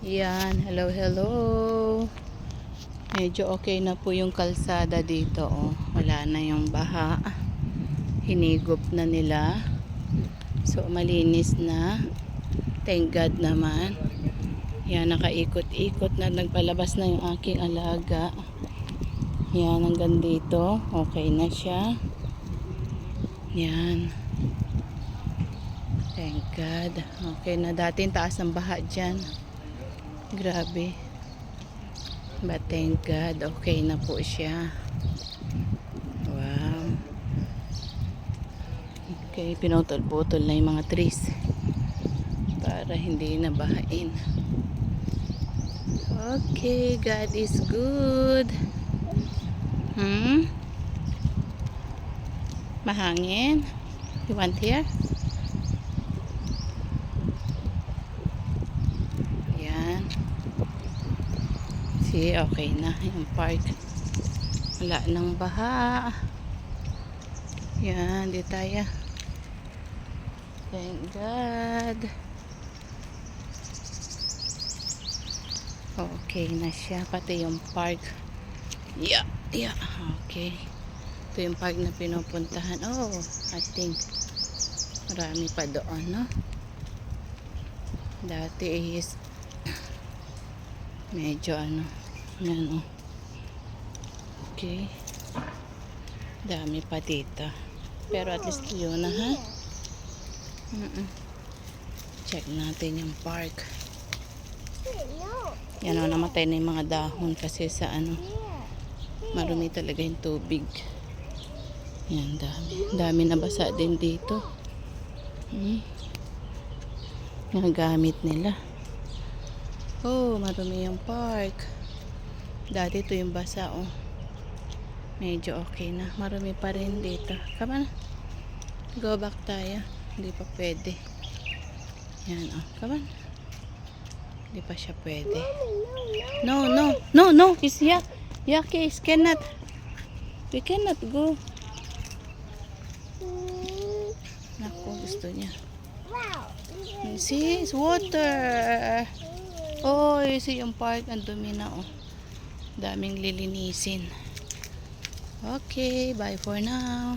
Yan, hello, hello. Medyo okay na po yung kalsada dito. Oh. Wala na yung baha. Hinigop na nila. So, malinis na. Thank God naman. Yan, nakaikot-ikot na. Nagpalabas na yung aking alaga. Yan, hanggang dito. Okay na siya. Yan. Thank God. Okay na. Dating taas ang baha dyan. Grabe. But thank God, okay na po siya. Wow. Okay, pinutol-putol na yung mga trees para hindi na bahain. Okay, God is good. Mahangin? You want here? Okay na yung park, wala nang baha. Yan, di tayo. Thank God. Okay na siya, pati yung park. Yeah. Okay, ito yung park na pinupuntahan. Oh, I think marami pa doon, no? Dati is medyo yan, oh. Okay, dami pa dito, pero at least yun na, ha? Check natin yung park. Yan, oh, namatay na yung mga dahon kasi sa marumi talaga yung tubig. Yan, dami nabasa din dito. Yung gamit nila. Oh, marumi yung park. Dati ito yung basa, oh. Medyo okay na. Marumi pa rin dito. Come on. Go back tayo. Hindi pa pwede. Yan, oh. Come on. Hindi pa siya pwede. No. It's Yakis cannot. We cannot go. Naku, gusto niya. See, it's water. Oh, you see yung park. Ang dumi na, oh. Daming lilinisin. Okay, bye for now.